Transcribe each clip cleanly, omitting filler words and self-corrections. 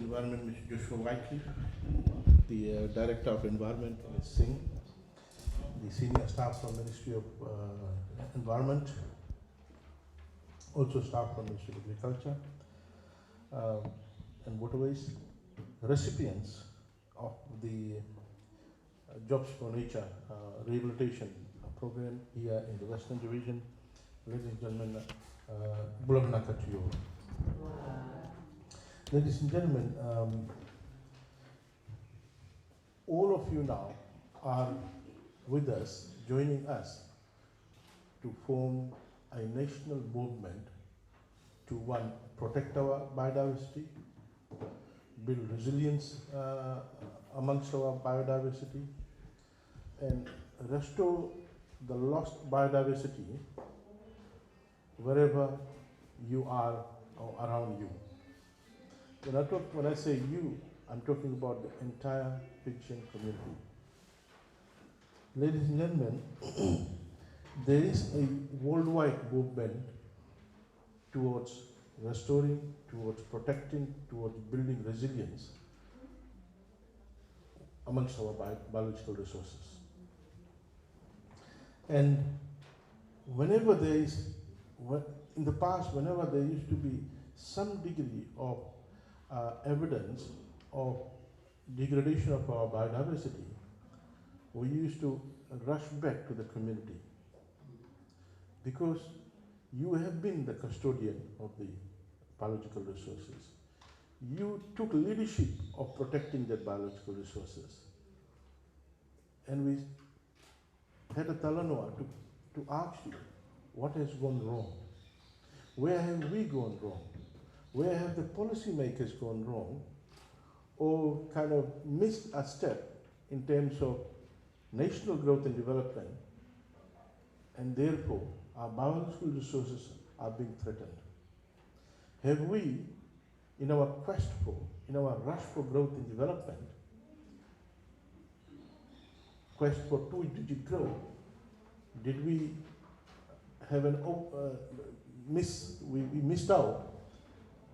Environment, Mr. Joshua Whiteley, the Director of Environment, Ms. Singh, the senior staff from Ministry of Environment, also staff from Ministry of Agriculture and Waterways, recipients of the Jobs for Nature rehabilitation program here in the Western Division. Ladies and gentlemen, Bulabnaka to you. Ladies and gentlemen, all of you now are with us, joining us to form a national movement to one, protect our biodiversity, build resilience amongst our biodiversity, and restore the lost biodiversity wherever you are or around you. When I say you, I'm talking about the entire Fijian community. Ladies and gentlemen, there is a worldwide movement towards restoring, towards protecting, towards building resilience amongst our biological resources. And whenever there is, in the past, whenever there used to be some degree of evidence of degradation of our biodiversity, we used to rush back to the community, because you have been the custodian of the biological resources. You took leadership of protecting the biological resources. And we had a talanoa to ask you, what has gone wrong? Where have we gone wrong? Where have the policymakers gone wrong, or kind of missed a step in terms of national growth and development, and therefore our biological resources are being threatened? Have we, in our quest for, in our rush for growth and development, quest for two-digit growth, did we have we missed out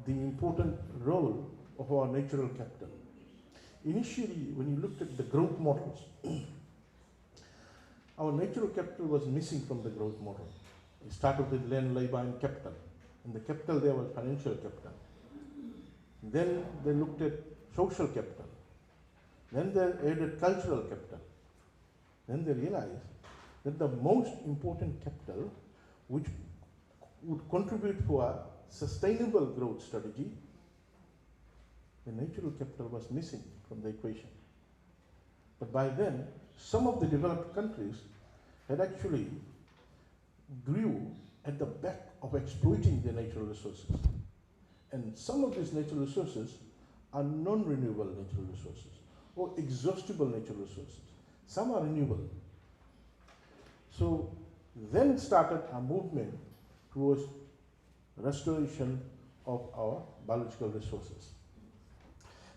the important role of our natural capital? Initially, when you looked at the growth models, our natural capital was missing from the growth model. It started with land, labor, and capital. And the capital there was financial capital. Then they looked at social capital. Then they added cultural capital. Then they realized that the most important capital, which would contribute for a sustainable growth strategy, the natural capital was missing from the equation. But by then, some of the developed countries had actually grew at the back of exploiting their natural resources. And some of these natural resources are non-renewable natural resources or exhaustible natural resources. Some are renewable. So then started a movement towards restoration of our biological resources.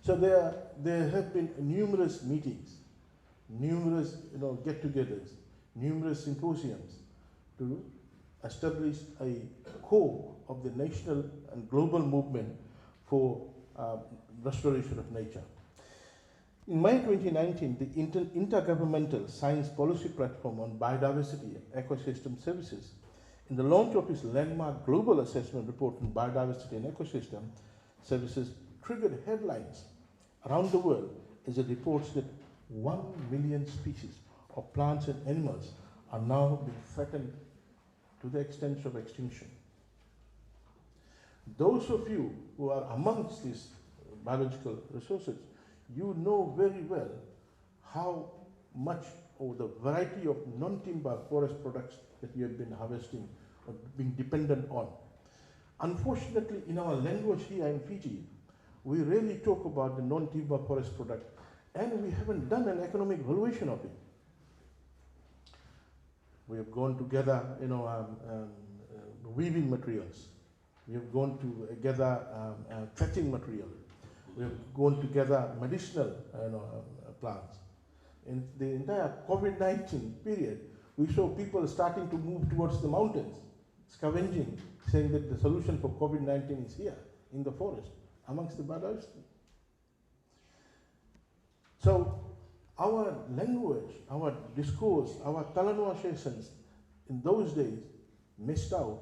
So there have been numerous meetings, numerous get-togethers, numerous symposiums to establish a core of the national and global movement for restoration of nature. In May 2019, the Intergovernmental Science Policy Platform on Biodiversity and Ecosystem Services, in the launch of its landmark global assessment report on biodiversity and ecosystem services, triggered headlines around the world as it reports that 1 million species of plants and animals are now being threatened to the extent of extinction. Those of you who are amongst these biological resources, you know very well how much or the variety of non-timber forest products that you have been harvesting or being dependent on. Unfortunately, in our language here in Fiji, we rarely talk about the non-timber forest product, and we haven't done an economic valuation of it. We have gone together, weaving materials. We have gone together thatching material. We have gone together medicinal plants. In the entire COVID-19 period, we saw people starting to move towards the mountains, scavenging, saying that the solution for COVID-19 is here in the forest, amongst the biodiversity. So our language, our discourse, our conversations in those days missed out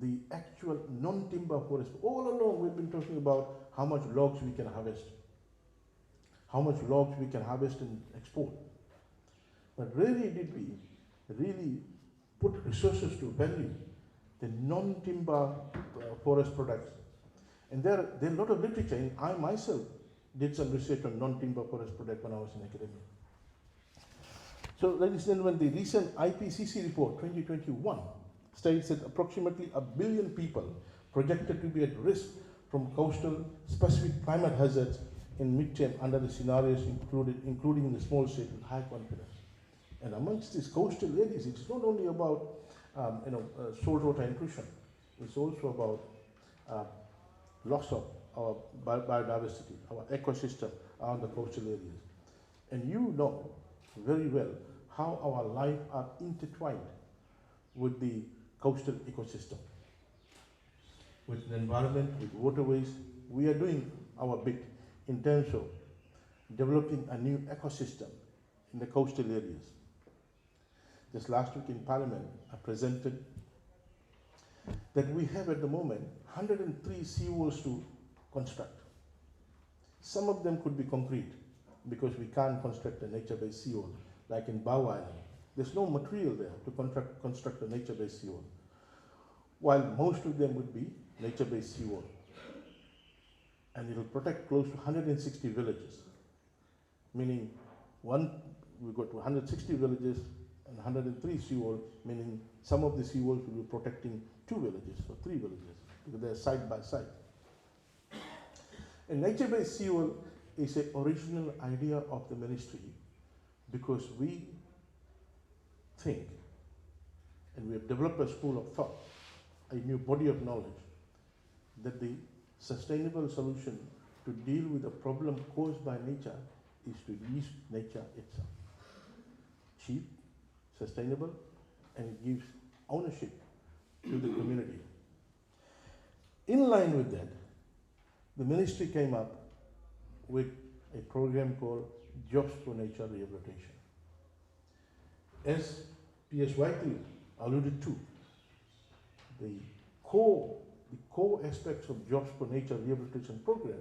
the actual non-timber forest. All along we've been talking about how much logs we can harvest, how much logs we can harvest and export. But rarely did we really put resources to value the non-timber forest products. And there are a lot of literature, and I myself did some research on non-timber forest products when I was in academia. So, ladies and gentlemen, the recent IPCC report 2021 states that approximately 1 billion people projected to be at risk from coastal specific climate hazards in mid-term under the scenarios including in the small state with high confidence. And amongst these coastal areas, it's not only about saltwater intrusion, it's also about loss of our biodiversity, our ecosystem around the coastal areas. And you know very well how our lives are intertwined with the coastal ecosystem. With the environment, with waterways, we are doing our bit in terms of developing a new ecosystem in the coastal areas. Just last week in Parliament, I presented that we have at the moment 103 seawalls to construct. Some of them could be concrete because we can't construct a nature-based seawall, like in Bow Island. There's no material there to construct a nature-based seawall, while most of them would be nature-based seawall. And it'll protect close to 160 villages, meaning we got 160 villages and 103 seawall, meaning some of the seawalls will be protecting 2 villages or 3 villages because they're side by side. A nature-based seawall is an original idea of the ministry because we think, and we have developed a school of thought, a new body of knowledge, that the sustainable solution to deal with a problem caused by nature is to use nature itself. Cheap, sustainable, and gives ownership to the community. In line with that, the ministry came up with a program called Jobs for Nature Rehabilitation. As P.S. Whiteley alluded to, the core aspects of Jobs for Nature Rehabilitation program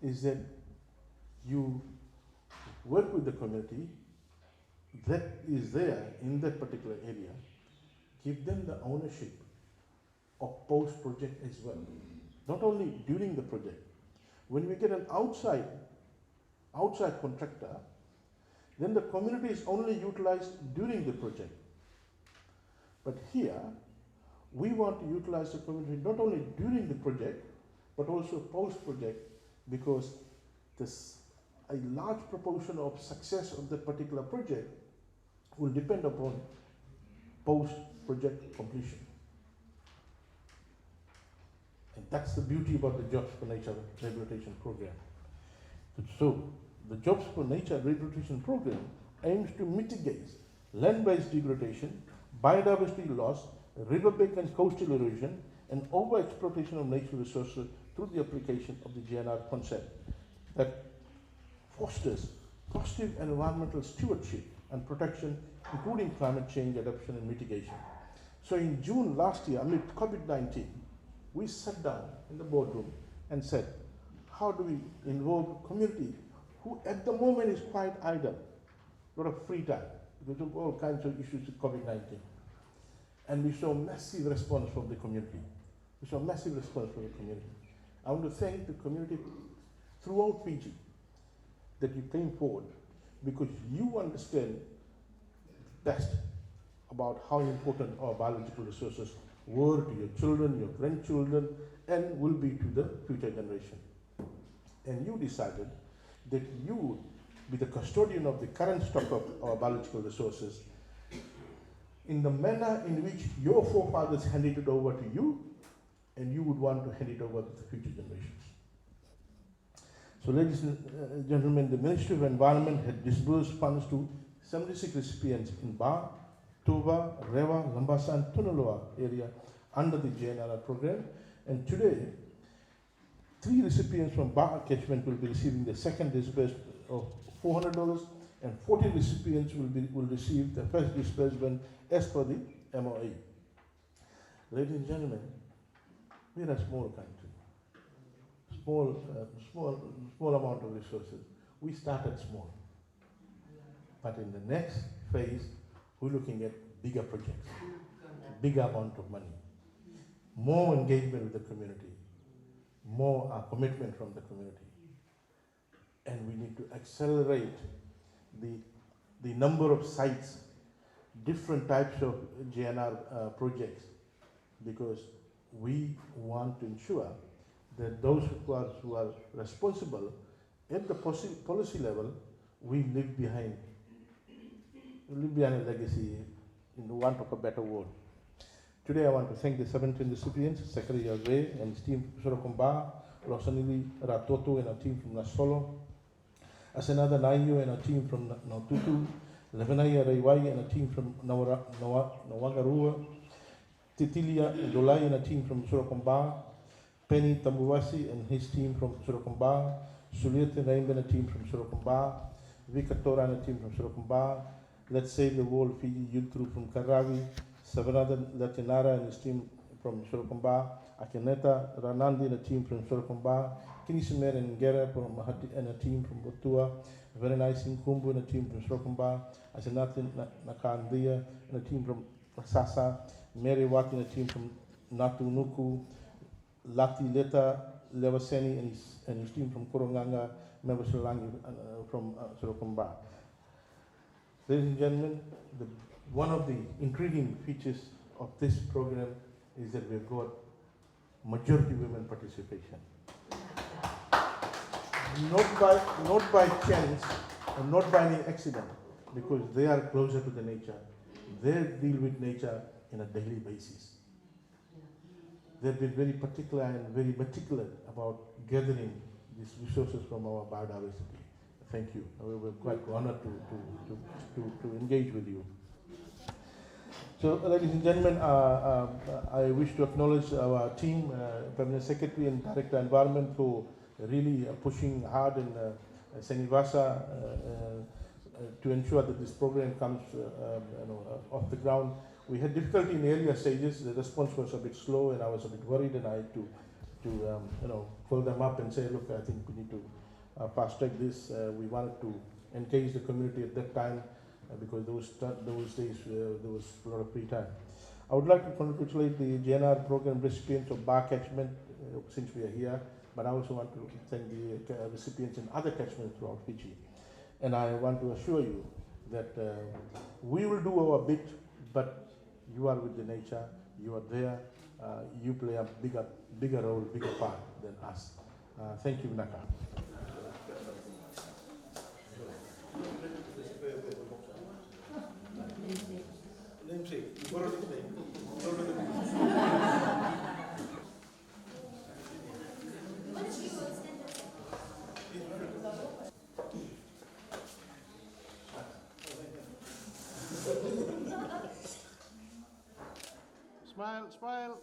is that you work with the community that is there in that particular area, give them the ownership of post-project as well. Not only during the project. When we get an outside contractor, then the community is only utilized during the project. But here, we want to utilize the community not only during the project, but also post-project, because a large proportion of success of that particular project will depend upon post-project completion. And that's the beauty about the Jobs for Nature Rehabilitation Program. So, the Jobs for Nature Rehabilitation Program aims to mitigate land-based degradation, biodiversity loss, riverbank and coastal erosion, and overexploitation of natural resources through the application of the GNR concept that fosters positive environmental stewardship and protection, including climate change adaptation and mitigation. So in June last year, amid COVID-19, we sat down in the boardroom and said, how do we involve community who at the moment is quite idle, a lot of free time, because of all kinds of issues with COVID-19. And we saw massive response from the community. I want to thank the community throughout Fiji that you came forward, because you understand best about how important our biological resources were to your children, your grandchildren, and will be to the future generation. And you decided that you would be the custodian of the current stock of our biological resources in the manner in which your forefathers handed it over to you, and you would want to hand it over to the future generations. So, ladies and gentlemen, the Ministry of Environment had disbursed funds to 76 recipients in Ba, Tuva, Rewa, Lambasa and Tunaloa area under the JNRR program. And today, 3 recipients from Ba catchment will be receiving the second disbursement of $400, and 14 recipients will receive the first disbursement as per the MOA. Ladies and gentlemen, we are a small country, small amount of resources. We started small, but in the next phase, we're looking at bigger projects, bigger amount of money, more engagement with the community, more commitment from the community. And we need to accelerate the number of sites, different types of GNR projects, because we want to ensure that those who are responsible at the policy level, we leave behind a legacy in the want of a better world. Today I want to thank the 17 recipients, Secretary Ray and his team from Sorokomba, Rosanili Ratoto and our team from Nasolo, Asenada Nayo and our team from Naututu, Levenaya Reiwai and a team from Nawagarua, Titilia Dolai and a team from Sorokomba, Penny Tambuwasi and his team from Sorokomba, Suliete Naim and a team from Sorokomba, Vikatora and a team from Sorokomba, Let's Save the World Fiji Youth Group from Karawi, Savanada Latinara and his team from Sorokomba, Akeneta Ranandi and a team from Sorokomba, Kinisimere and Ngera from Mahati and a team from Botua, Very Nice in Kumbu and a team from Sorokomba, Asenatin Nakandia and a team from Sasa, Mary Wati and a team from Natunuku, Lati Leta Levaseni and his team from Koronganga, members from Sorokomba. Ladies and gentlemen, one of the intriguing features of this program is that we've got majority women participation. Not by chance and not by any accident, because they are closer to the nature. They deal with nature on a daily basis. They've been very particular and very meticulous about gathering these resources from our biodiversity. Thank you. We're quite honored to engage with you. So, ladies and gentlemen, I wish to acknowledge our team, Permanent Secretary and Director Environment, for really pushing hard in Senivasa to ensure that this program comes off the ground. We had difficulty in the earlier stages. The response was a bit slow, and I was a bit worried, and I had to pull them up and say, look, I think we need to fast track this. We wanted to engage the community at that time because those days there was a lot of free time. I would like to congratulate the GNR program recipients of Bar catchment since we are here, but I also want to thank the recipients in other catchments throughout Fiji. And I want to assure you that we will do our bit, but you are with the nature, you are there, you play a bigger role, bigger part than us. Thank you, Naka. Smile, smile.